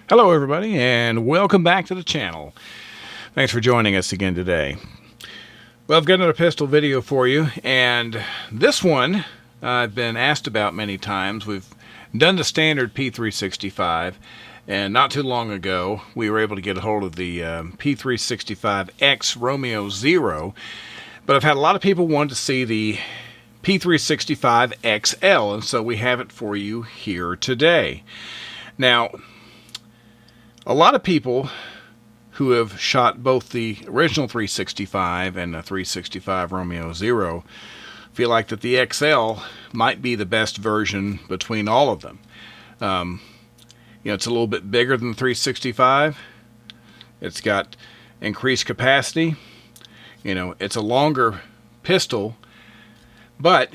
Hello everybody and welcome back to the channel. Thanks for joining us again today. Well, I've got another pistol video for you, and this one I've been asked about many times. We've done the standard P365, and not too long ago we were able to get a hold of the P365X Romeo Zero, but I've had a lot of people want to see the P365 XL, and so we have it for you here today. Now, a lot of people who have shot both the original 365 and the 365 Romeo Zero feel like that the XL might be the best version between all of them. It's a little bit bigger than the 365. It's got increased capacity. It's a longer pistol, but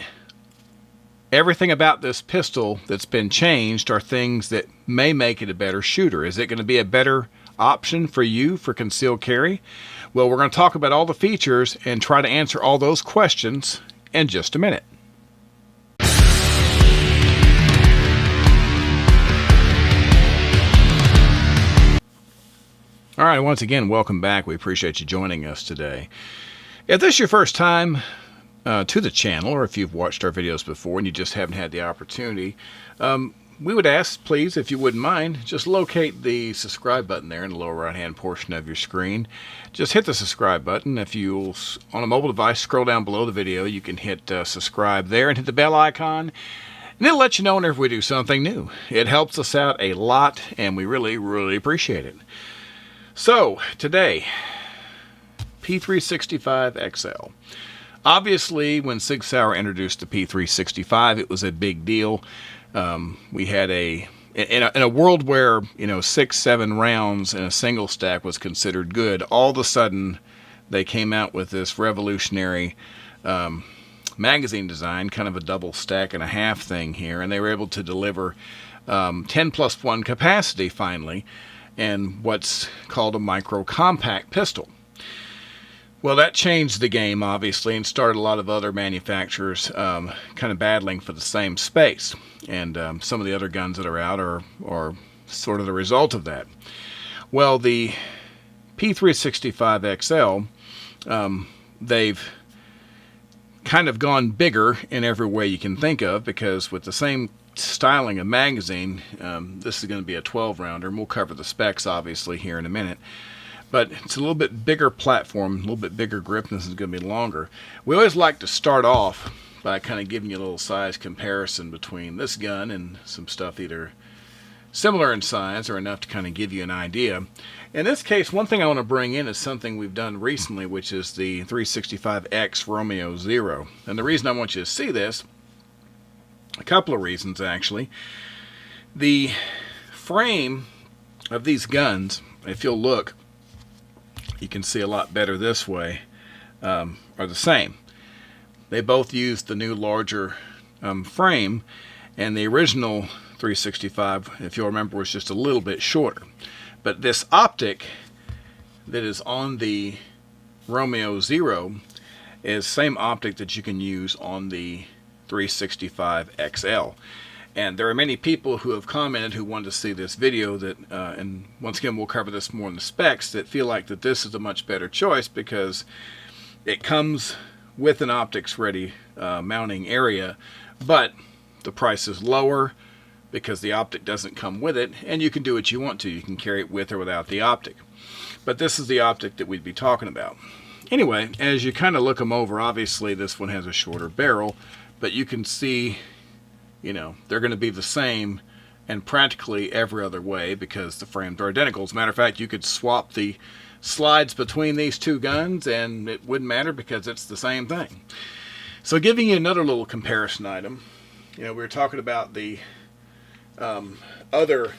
everything about this pistol that's been changed are things that may make it a better shooter. Is it going to be a better option for you for concealed carry? Well, we're going to talk about all the features and try to answer all those questions in just a minute. All right, once again, welcome back. We appreciate you joining us today. If this is your first time to the channel, or if you've watched our videos before and you just haven't had the opportunity, we would ask, please, if you wouldn't mind, just locate the subscribe button there in the lower right hand portion of your screen. Just hit the subscribe button. If you'll, on a mobile device, scroll down below the video, you can hit subscribe there and hit the bell icon, and it'll let you know whenever we do something new. It helps us out a lot, and we really appreciate it. So today, P365 XL. Obviously, when Sauer introduced the P365, it was a big deal. We had in a world where 6-7 rounds in a single stack was considered good. All of a sudden, they came out with this revolutionary magazine design, kind of a double stack and a half thing here, and they were able to deliver 10+1 capacity finally, and what's called a micro compact pistol. Well, that changed the game, obviously, and started a lot of other manufacturers kind of battling for the same space. And some of the other guns that are out are sort of the result of that. Well, the P365 XL, they've kind of gone bigger in every way you can think of, because with the same styling of magazine, this is going to be a 12-rounder, and we'll cover the specs, obviously, here in a minute. But it's a little bit bigger platform, a little bit bigger grip, and this is going to be longer. We always like to start off by kind of giving you a little size comparison between this gun and some stuff either similar in size or enough to kind of give you an idea. In this case, one thing I want to bring in is something we've done recently, which is the 365X Romeo Zero. And the reason I want you to see this, a couple of reasons actually. The frame of these guns, if you'll look, you can see a lot better this way, are the same. They both use the new larger frame, and the original 365, if you'll remember, was just a little bit shorter. But this optic that is on the Romeo Zero is the same optic that you can use on the 365 XL. And there are many people who have commented who want to see this video that, and once again we'll cover this more in the specs, that feel like that this is a much better choice because it comes with an optics ready mounting area, but the price is lower because the optic doesn't come with it, and you can do what you want to. You can carry it with or without the optic. But this is the optic that we'd be talking about. Anyway, as you kind of look them over, obviously this one has a shorter barrel, but you can see they're going to be the same in practically every other way because the frames are identical. As a matter of fact, you could swap the slides between these two guns and it wouldn't matter because it's the same thing. So giving you another little comparison item, we were talking about the other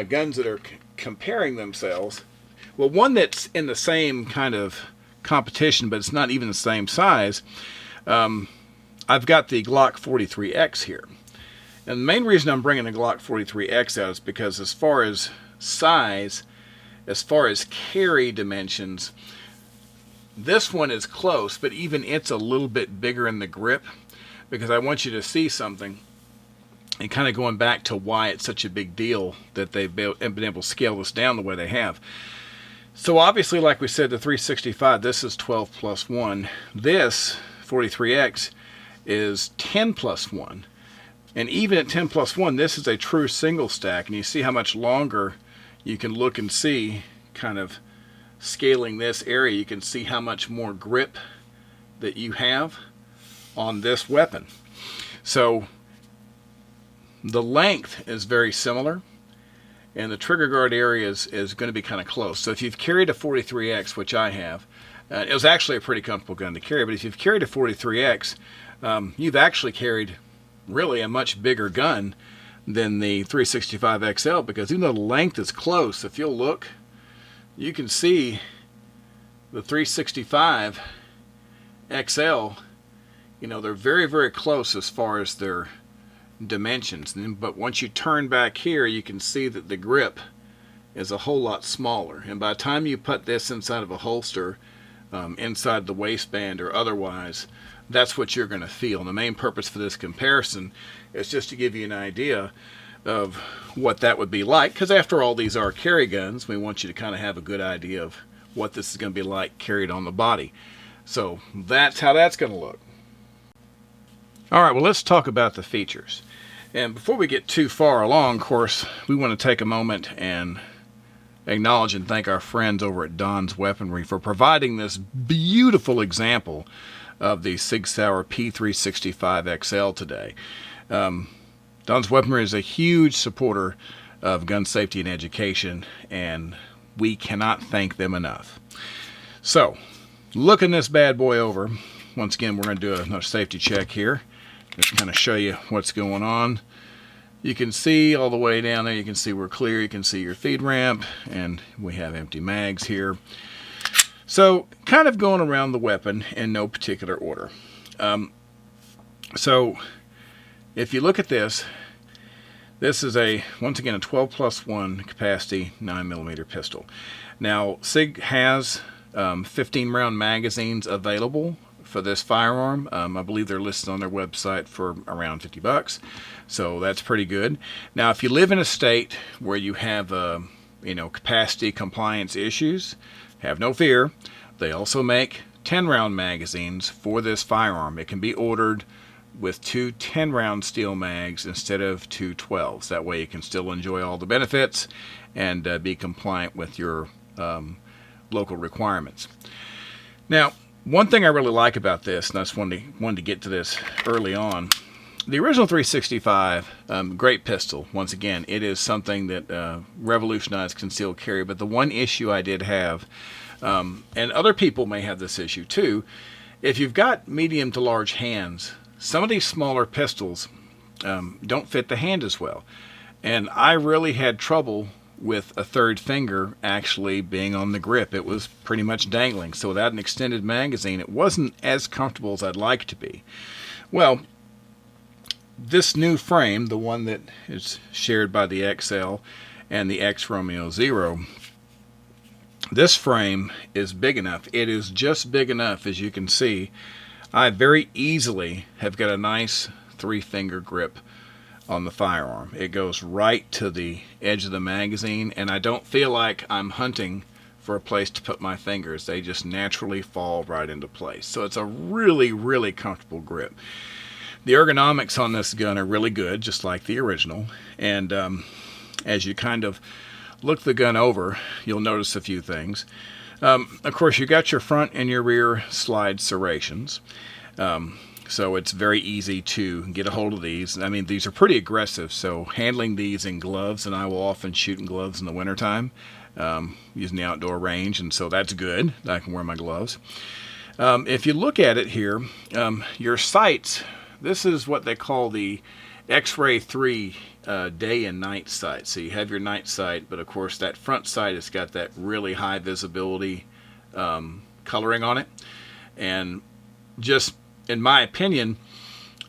guns that are comparing themselves. Well, one that's in the same kind of competition, but it's not even the same size, I've got the Glock 43X here. And the main reason I'm bringing the Glock 43X out is because as far as size, as far as carry dimensions, this one is close, but even it's a little bit bigger in the grip, because I want you to see something. and kind of going back to why it's such a big deal that they've been able to scale this down the way they have. So obviously, like we said, the 365, this is 12 plus 1. This 43X is 10 plus 1. And even at 10 plus 1, this is a true single stack. And you see how much longer you can look and see, kind of scaling this area, you can see how much more grip that you have on this weapon. So the length is very similar, and the trigger guard area is going to be kind of close. So if you've carried a 43X, which I have, it was actually a pretty comfortable gun to carry, but if you've carried a 43X, you've actually carried really a much bigger gun than the 365 XL, because even though the length is close, if you'll look, you can see the 365 XL, they're very, very close as far as their dimensions. But once you turn back here, you can see that the grip is a whole lot smaller. And by the time you put this inside of a holster, inside the waistband or otherwise, that's what you're going to feel. And the main purpose for this comparison is just to give you an idea of what that would be like, because after all, these are carry guns. We want you to kind of have a good idea of what this is going to be like carried on the body. So that's how that's going to look. All right, well, let's talk about the features. And before we get too far along, of course, we want to take a moment and acknowledge and thank our friends over at Don's Weaponry for providing this beautiful example of the Sig Sauer P365 XL today. Don's Weaponry is a huge supporter of gun safety and education, and we cannot thank them enough. So, looking this bad boy over, once again, we're going to do another safety check here. Just kind of show you what's going on. You can see all the way down there, you can see we're clear, you can see your feed ramp, and we have empty mags here. So, kind of going around the weapon in no particular order. So, if you look at this, this is once again, a 12 plus 1 capacity 9mm pistol. Now, SIG has 15 round magazines available for this firearm. I believe they're listed on their website for around $50, so that's pretty good. Now, if you live in a state where you have capacity compliance issues, have no fear. They also make 10 round magazines for this firearm. It can be ordered with 2 10-round steel mags instead of 2 12s. That way you can still enjoy all the benefits and be compliant with your local requirements. Now, one thing I really like about this, and I just wanted to get to this early on, the original 365, great pistol. Once again, it is something that revolutionized concealed carry, but the one issue I did have, and other people may have this issue too, if you've got medium to large hands, some of these smaller pistols don't fit the hand as well. And I really had trouble with a third finger actually being on the grip. It was pretty much dangling. So without an extended magazine, it wasn't as comfortable as I'd like to be. Well, this new frame, the one that is shared by the XL and the X Romeo Zero, this frame is big enough. It is just big enough, as you can see. I very easily have got a nice 3-finger grip on the firearm. It goes right to the edge of the magazine, and I don't feel like I'm hunting for a place to put my fingers. They just naturally fall right into place. So it's a really, really comfortable grip. The ergonomics on this gun are really good, just like the original. And as you kind of look the gun over, you'll notice a few things. Of course, you got your front and your rear slide serrations. So it's very easy to get a hold of these. I mean, these are pretty aggressive, so handling these in gloves, and I will often shoot in gloves in the wintertime, using the outdoor range, and so that's good. I can wear my gloves. If you look at it here, your sights, this is what they call the X-Ray 3 day and night sight. So you have your night sight, but of course that front sight has got that really high visibility coloring on it. And just in my opinion,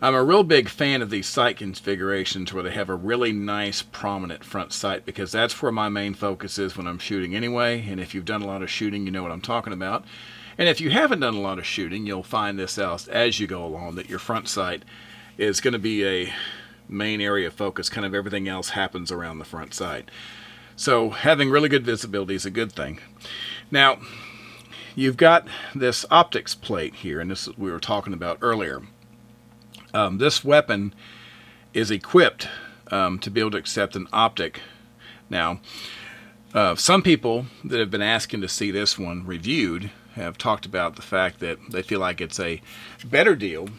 I'm a real big fan of these sight configurations where they have a really nice prominent front sight, because that's where my main focus is when I'm shooting anyway. And if you've done a lot of shooting, you know what I'm talking about. And if you haven't done a lot of shooting, you'll find this out as you go along, that your front sight is going to be a main area of focus. Kind of everything else happens around the front sight. So having really good visibility is a good thing. Now, you've got this optics plate here, and this is what we were talking about earlier. This weapon is equipped to be able to accept an optic. Now, some people that have been asking to see this one reviewed have talked about the fact that they feel like it's a better deal,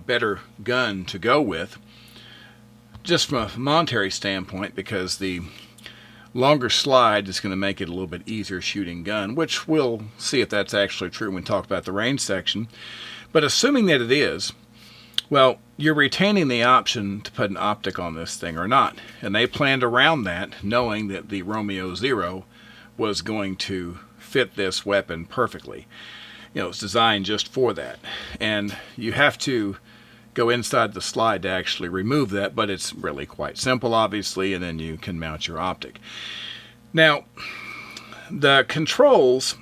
better gun to go with, just from a monetary standpoint, because the longer slide is going to make it a little bit easier shooting gun, which we'll see if that's actually true when we talk about the range section. But assuming that it is, well, you're retaining the option to put an optic on this thing or not. And they planned around that, knowing that the Romeo Zero was going to fit this weapon perfectly. It's designed just for that. And you have to go inside the slide to actually remove that, but it's really quite simple, obviously, and then you can mount your optic. Now, the controls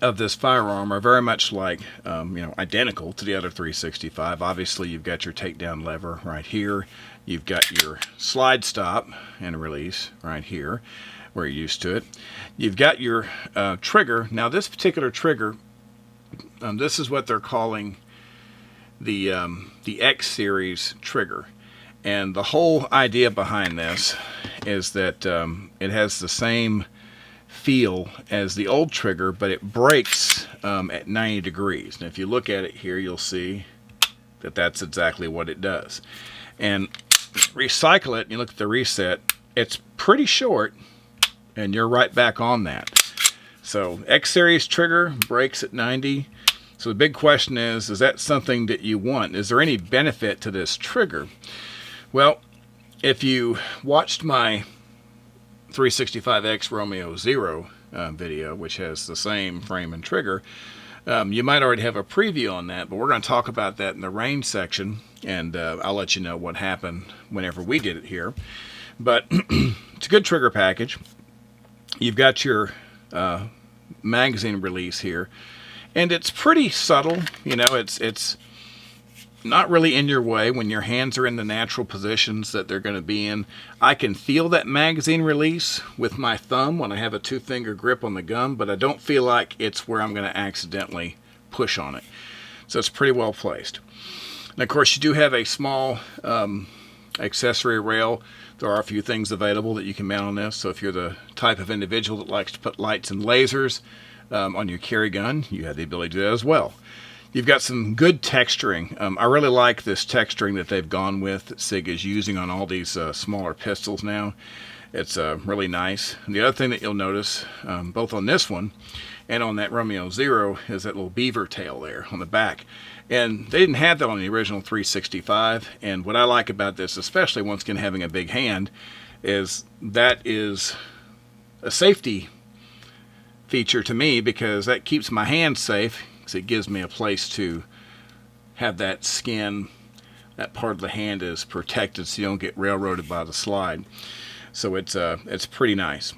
of this firearm are very much like, identical to the other 365. Obviously, you've got your takedown lever right here. You've got your slide stop and release right here, where you're used to it. You've got your trigger. Now, this particular trigger, this is what they're calling the X series trigger, and the whole idea behind this is that it has the same feel as the old trigger, but it breaks at 90 degrees. And if you look at it here, you'll see that that's exactly what it does. And recycle it, and you look at the reset, it's pretty short, and you're right back on that. So X series trigger breaks at 90. So the big question is that something that you want? Is there any benefit to this trigger? Well, if you watched my 365X Romeo Zero video, which has the same frame and trigger, you might already have a preview on that, but we're going to talk about that in the range section, and I'll let you know what happened whenever we did it here. But it's a good trigger package. You've got your magazine release here. And it's pretty subtle, it's not really in your way when your hands are in the natural positions that they're going to be in. I can feel that magazine release with my thumb when I have a 2-finger grip on the gun, but I don't feel like it's where I'm going to accidentally push on it. So it's pretty well placed. And of course, you do have a small accessory rail. There are a few things available that you can mount on this. So if you're the type of individual that likes to put lights and lasers on your carry gun, you have the ability to do that as well. You've got some good texturing. I really like this texturing that they've gone with, that SIG is using on all these smaller pistols now. It's really nice. And the other thing that you'll notice, both on this one and on that Romeo Zero, is that little beaver tail there on the back. And they didn't have that on the original 365. And what I like about this, especially once again having a big hand, is that is a safety feature to me, because that keeps my hand safe, because it gives me a place to have that skin, that part of the hand is protected so you don't get railroaded by the slide. So it's pretty nice.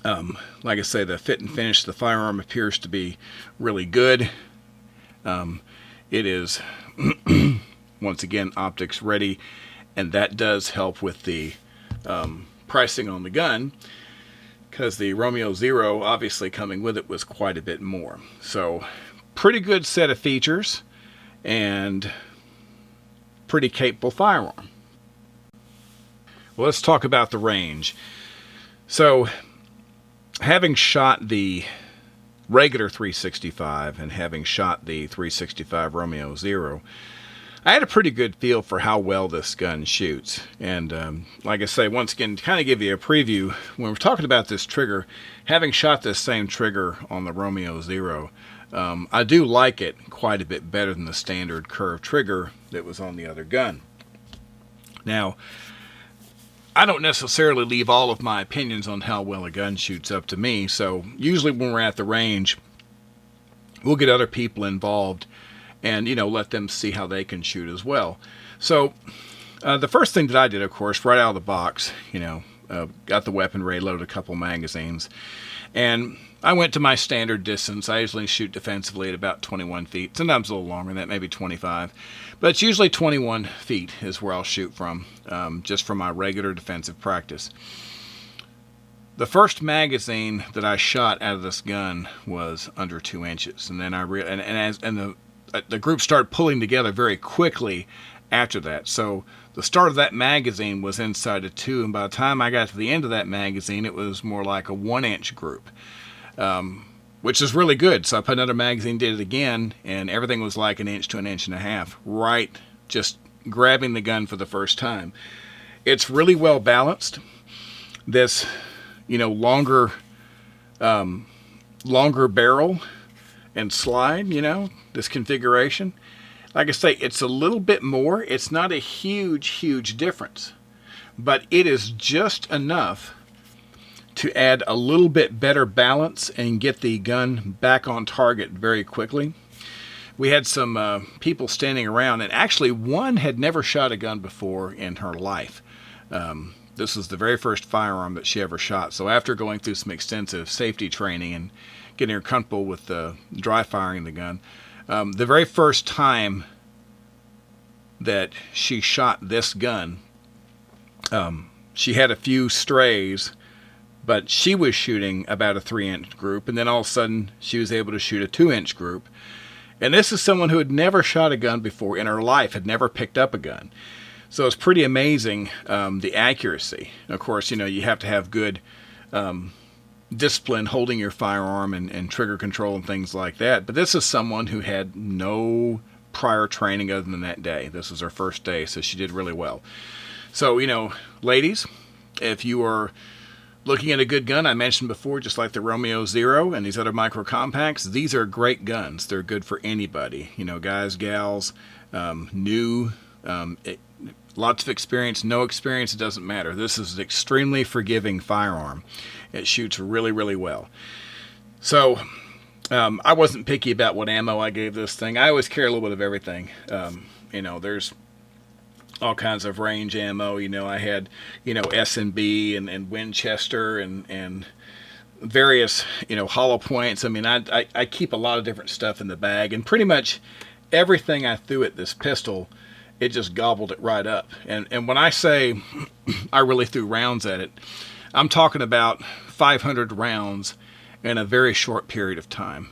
Like I say, the fit and finish of the firearm appears to be really good. It is once again optics ready, and that does help with the pricing on the gun, because the Romeo Zero, obviously coming with it, was quite a bit more. So pretty good set of features and pretty capable firearm. Well, let's talk about the range. So having shot the regular 365 and having shot the 365 Romeo Zero, I had a pretty good feel for how well this gun shoots. And like I say, once again, to kind of give you a preview, when we're talking about this trigger, having shot this same trigger on the Romeo Zero, I do like it quite a bit better than the standard curved trigger that was on the other gun. Now, I don't necessarily leave all of my opinions on how well a gun shoots up to me, so usually when we're at the range, we'll get other people involved and, let them see how they can shoot as well. So the first thing that I did, of course, right out of the box, got the weapon ready, loaded a couple magazines, and I went to my standard distance. I usually shoot defensively at about 21 feet, sometimes a little longer than that, maybe 25. But it's usually 21 feet is where I'll shoot from, just from my regular defensive practice. The first magazine that I shot out of this gun was under 2 inches, and then the group started pulling together very quickly after that. So the start of that magazine was inside of 2, and by the time I got to the end of that magazine, it was more like a 1-inch group, which is really good. So I put another magazine, did it again, and everything was like 1 inch to 1.5 inches, right, just grabbing the gun for the first time. It's really well balanced. This, longer barrel and slide, this configuration. Like I say, it's a little bit more. It's not a huge difference, but it is just enough to add a little bit better balance and get the gun back on target very quickly. We had some people standing around, and actually one had never shot a gun before in her life. This was the very first firearm that she ever shot. So after going through some extensive safety training and getting her comfortable with dry firing the gun, the very first time that she shot this gun, she had a few strays, but she was shooting about a 3-inch group, and then all of a sudden she was able to shoot a 2-inch group. And this is someone who had never shot a gun before in her life, had never picked up a gun. So it's pretty amazing, the accuracy. Of course, you have to have good discipline holding your firearm and trigger control and things like that. But this is someone who had no prior training other than that day. This was her first day, so she did really well. So, ladies, if you are looking at a good gun, I mentioned before, just like the Romeo Zero and these other micro compacts, these are great guns. They're good for anybody, guys, gals, new, lots of experience, no experience, it doesn't matter. This is an extremely forgiving firearm. It shoots really, really well. So I wasn't picky about what ammo I gave this thing. I always carry a little bit of everything. There's all kinds of range ammo. I had, S&B and Winchester and various, hollow points. I mean, I keep a lot of different stuff in the bag, and pretty much everything I threw at this pistol, it just gobbled it right up. And when I say I really threw rounds at it, I'm talking about 500 rounds in a very short period of time.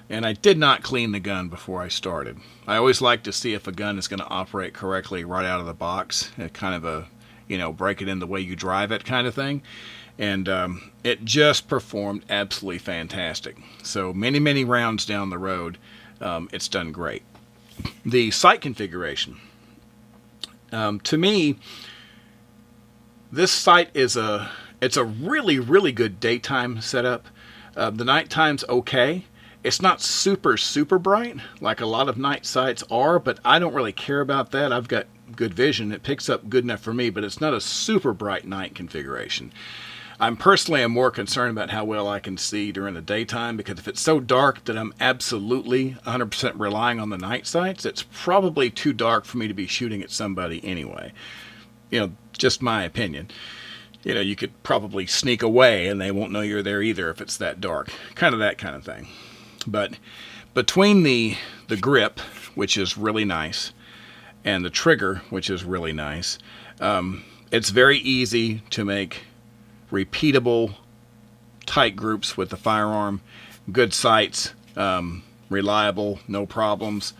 And I did not clean the gun before I started. I always like to see if a gun is going to operate correctly right out of the box. Kind of a, break it in the way you drive it kind of thing. And it just performed absolutely fantastic. So many rounds down the road, it's done great. The sight configuration. To me, this sight it's a really good daytime setup. The nighttime's okay. It's not super bright like a lot of night sights are, but I don't really care about that. I've got good vision. It picks up good enough for me, but it's not a super bright night configuration. I'm personally more concerned about how well I can see during the daytime, because if it's so dark that I'm absolutely 100% relying on the night sights, it's probably too dark for me to be shooting at somebody anyway. Just my opinion. You could probably sneak away and they won't know you're there either if it's that dark. Kind of that kind of thing. But between the grip, which is really nice, and the trigger, which is really nice, it's very easy to make repeatable tight groups with the firearm. Good sights, reliable, no problems.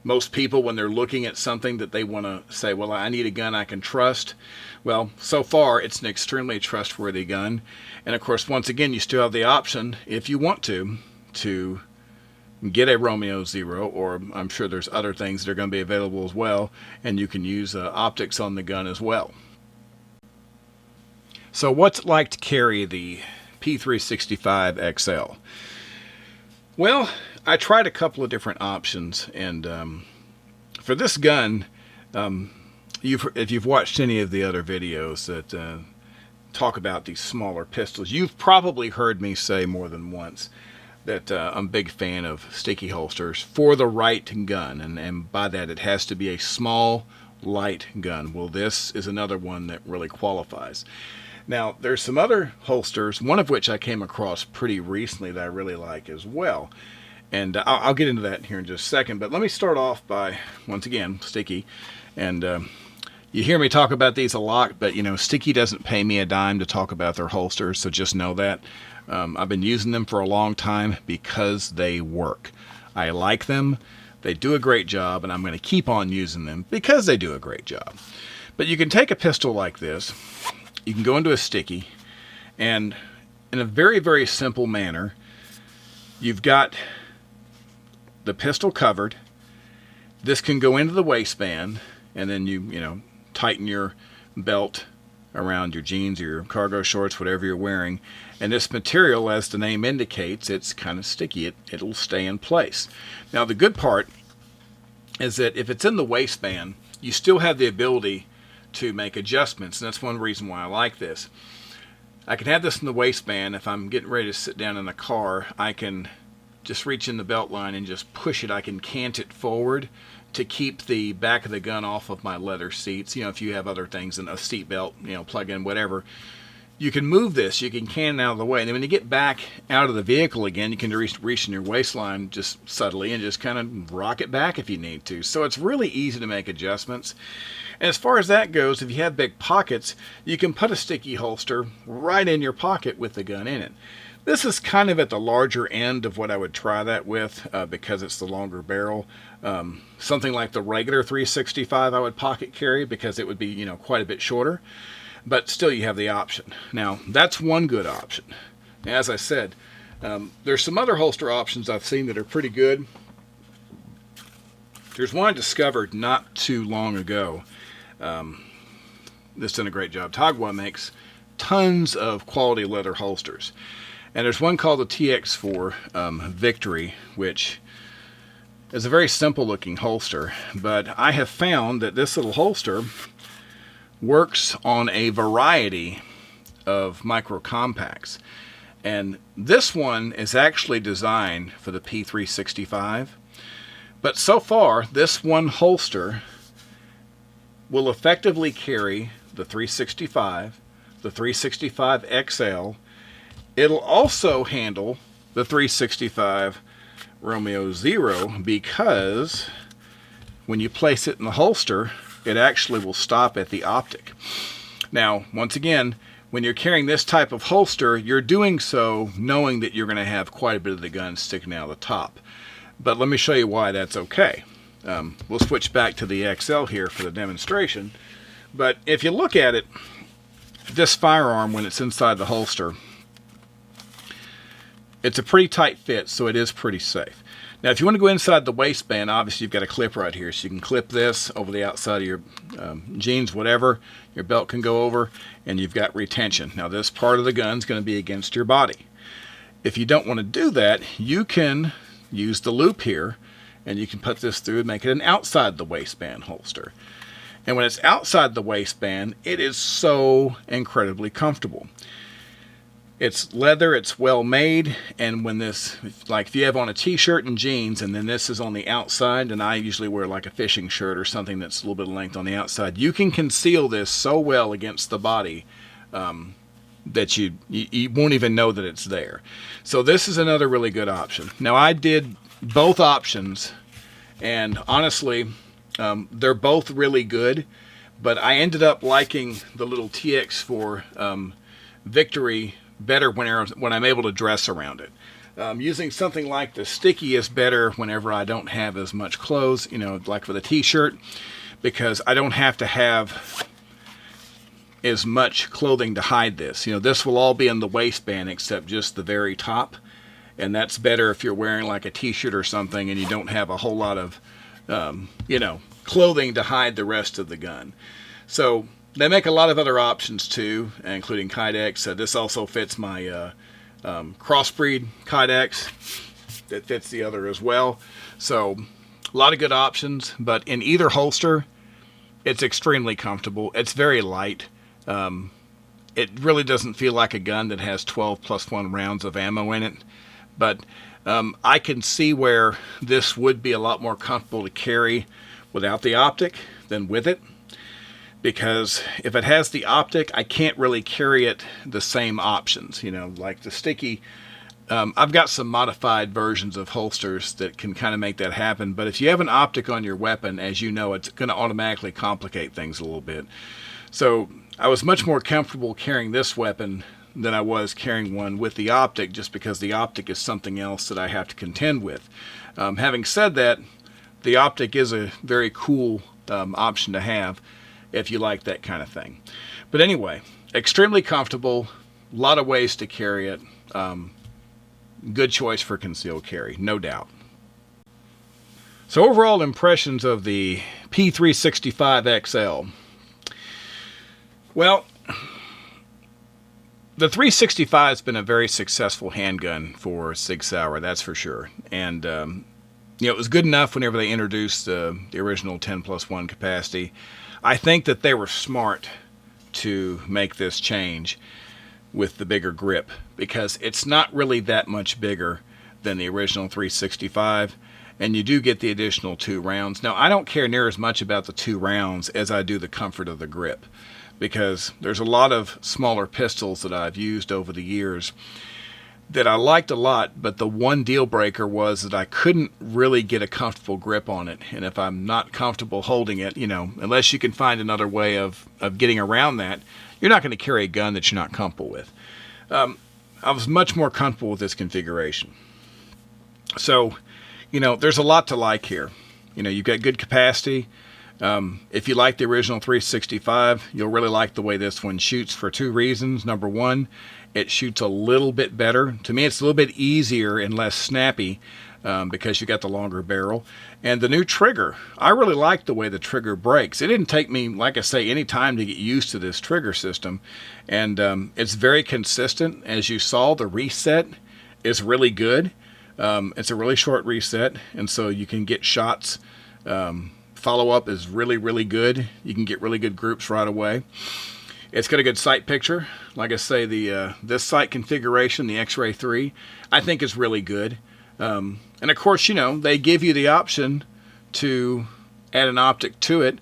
Most people, when they're looking at something that they want to say, well, I need a gun I can trust. Well, so far, it's an extremely trustworthy gun. And of course, once again, you still have the option, if you want to get a Romeo Zero, or I'm sure there's other things that are going to be available as well, and you can use optics on the gun as well. So what's it like to carry the P365 XL? Well, I tried a couple of different options, and for this gun, if you've watched any of the other videos that talk about these smaller pistols, you've probably heard me say more than once that I'm a big fan of sticky holsters for the right gun, and by that it has to be a small, light gun. Well, this is another one that really qualifies. Now, there's some other holsters, one of which I came across pretty recently that I really like as well. And I'll get into that here in just a second. But let me start off by, once again, Sticky. And you hear me talk about these a lot, but, you know, Sticky doesn't pay me a dime to talk about their holsters, so just know that. I've been using them for a long time because they work. I like them. They do a great job, and I'm going to keep on using them because they do a great job. But you can take a pistol like this. You can go into a Sticky, and in a very, very simple manner, you've got the pistol covered. This can go into the waistband, and then you tighten your belt around your jeans or your cargo shorts, whatever you're wearing. And this material, as the name indicates, it's kind of sticky. It'll stay in place. Now, the good part is that if it's in the waistband, you still have the ability to make adjustments, and that's one reason why I like this. I can have this in the waistband. If I'm getting ready to sit down in the car, I can just reach in the belt line and just push it. I can cant it forward to keep the back of the gun off of my leather seats. You know, if you have other things in a seat belt, plug in, whatever, you can move this. You can can it out of the way. And then when you get back out of the vehicle again, you can reach in your waistline just subtly and just kind of rock it back if you need to. So it's really easy to make adjustments. And as far as that goes, if you have big pockets, you can put a Sticky holster right in your pocket with the gun in it. This is kind of at the larger end of what I would try that with because it's the longer barrel. Something like the regular 365 I would pocket carry because it would be, quite a bit shorter. But still, you have the option. Now, that's one good option. As I said, there's some other holster options I've seen that are pretty good. There's one I discovered not too long ago. This done a great job. Tagua makes tons of quality leather holsters. And there's one called the TX4 Victory, which is a very simple looking holster. But I have found that this little holster works on a variety of micro compacts. And this one is actually designed for the P365. But so far, this one holster will effectively carry the 365, the 365 XL. It'll also handle the 365 Romeo Zero because when you place it in the holster, it actually will stop at the optic. Now, once again, when you're carrying this type of holster, you're doing so knowing that you're going to have quite a bit of the gun sticking out of the top. But let me show you why that's okay. We'll switch back to the XL here for the demonstration. But if you look at it, this firearm, when it's inside the holster, it's a pretty tight fit, so it is pretty safe. Now, if you want to go inside the waistband, obviously you've got a clip right here. So you can clip this over the outside of your jeans, whatever. Your belt can go over, and you've got retention. Now, this part of the gun is going to be against your body. If you don't want to do that, you can use the loop here, and you can put this through and make it an outside the waistband holster. And when it's outside the waistband, it is so incredibly comfortable. It's leather, it's well made, and when this, like if you have on a t-shirt and jeans and then this is on the outside, and I usually wear like a fishing shirt or something that's a little bit of length on the outside, you can conceal this so well against the body that you won't even know that it's there. So this is another really good option. Now, I did both options, and honestly, they're both really good, but I ended up liking the little TX4 Victory better when I'm able to dress around it. Using something like the Sticky is better whenever I don't have as much clothes, like for the t-shirt, because I don't have to have as much clothing to hide this. This will all be in the waistband except just the very top, and that's better if you're wearing like a t-shirt or something and you don't have a whole lot of clothing to hide the rest of the gun. So they make a lot of other options too, including Kydex. This also fits my crossbreed Kydex. That fits the other as well. So a lot of good options, but in either holster, it's extremely comfortable. It's very light. It really doesn't feel like a gun that has 12 plus 1 rounds of ammo in it. But I can see where this would be a lot more comfortable to carry without the optic than with it. Because if it has the optic, I can't really carry it the same options. Like the sticky, I've got some modified versions of holsters that can kind of make that happen. But if you have an optic on your weapon, as you know, it's going to automatically complicate things a little bit. So I was much more comfortable carrying this weapon than I was carrying one with the optic, just because the optic is something else that I have to contend with. Having said that, the optic is a very cool option to have if you like that kind of thing. But anyway, extremely comfortable, a lot of ways to carry it. Good choice for concealed carry, no doubt. So overall impressions of the P365 XL. Well, the 365 has been a very successful handgun for Sig Sauer, that's for sure. And it was good enough whenever they introduced the original 10+1 capacity. I think that they were smart to make this change with the bigger grip, because it's not really that much bigger than the original 365, and you do get the additional 2 rounds. Now, I don't care near as much about the 2 rounds as I do the comfort of the grip, because there's a lot of smaller pistols that I've used over the years that I liked a lot, but the one deal breaker was that I couldn't really get a comfortable grip on it. And if I'm not comfortable holding it, unless you can find another way of getting around that, you're not going to carry a gun that you're not comfortable with. I was much more comfortable with this configuration. So, there's a lot to like here. You've got good capacity. If you like the original 365, you'll really like the way this one shoots for 2 reasons. Number one, it shoots a little bit better. To me, it's a little bit easier and less snappy because you got the longer barrel. And the new trigger, I really like the way the trigger breaks. It didn't take me, like I say, any time to get used to this trigger system. And it's very consistent. As you saw, the reset is really good. It's a really short reset, and so you can get shots. Follow-up is really, really good. You can get really good groups right away. It's got a good sight picture. Like I say, this sight configuration, the X-Ray 3, I think is really good. And of course, they give you the option to add an optic to it,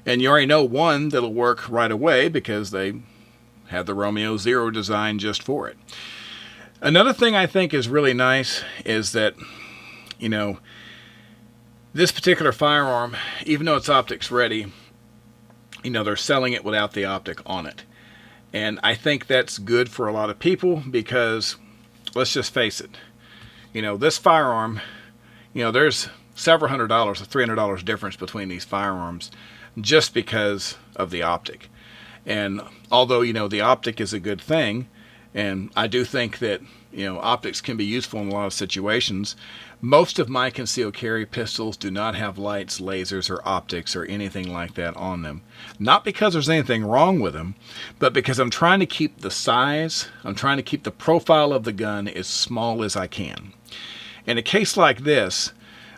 and you already know one that'll work right away because they have the Romeo Zero design just for it. Another thing I think is really nice is that, this particular firearm, even though it's optics ready, they're selling it without the optic on it. And I think that's good for a lot of people because, let's just face it, this firearm, there's several $100s, $300 difference between these firearms just because of the optic. And although, the optic is a good thing, and I do think that, optics can be useful in a lot of situations, most of my concealed carry pistols do not have lights, lasers, or optics or anything like that on them. Not because there's anything wrong with them, but because I'm trying to keep the size, I'm trying to keep the profile of the gun as small as I can. In a case like this,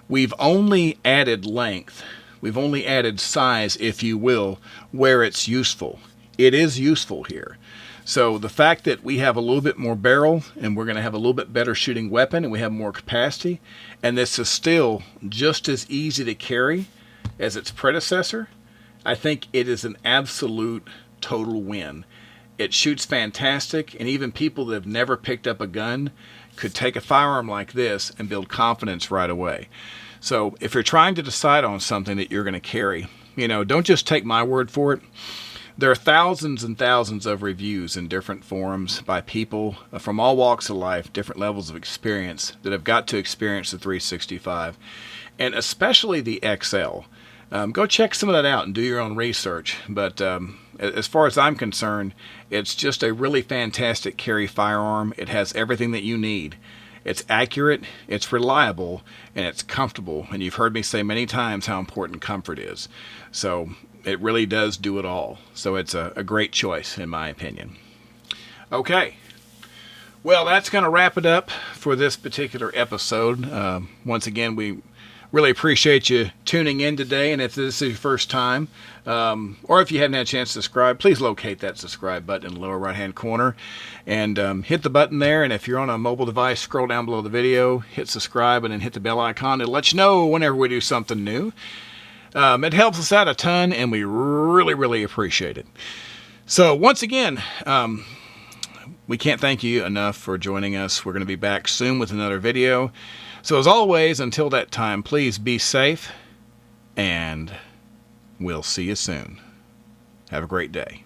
we've only added length, we've only added size, if you will, where it's useful. It is useful here. So the fact that we have a little bit more barrel and we're going to have a little bit better shooting weapon and we have more capacity, and this is still just as easy to carry as its predecessor, I think it is an absolute total win. It shoots fantastic, and even people that have never picked up a gun could take a firearm like this and build confidence right away. So if you're trying to decide on something that you're going to carry, don't just take my word for it. There are thousands and thousands of reviews in different forums by people from all walks of life, different levels of experience, that have got to experience the 365, and especially the XL. Go check some of that out and do your own research. But as far as I'm concerned, it's just a really fantastic carry firearm. It has everything that you need. It's accurate, it's reliable, and it's comfortable. And you've heard me say many times how important comfort is. So it really does do it all. So it's a great choice, in my opinion. Okay. Well, that's going to wrap it up for this particular episode. Once again, we Really appreciate you tuning in today. And if this is your first time, or if you haven't had a chance to subscribe, please locate that subscribe button in the lower right-hand corner and hit the button there. And if you're on a mobile device, scroll down below the video, hit subscribe, and then hit the bell icon. It'll let you know whenever we do something new. It helps us out a ton, and we really, really appreciate it. So once again, we can't thank you enough for joining us. We're going to be back soon with another video. So as always, until that time, please be safe, and we'll see you soon. Have a great day.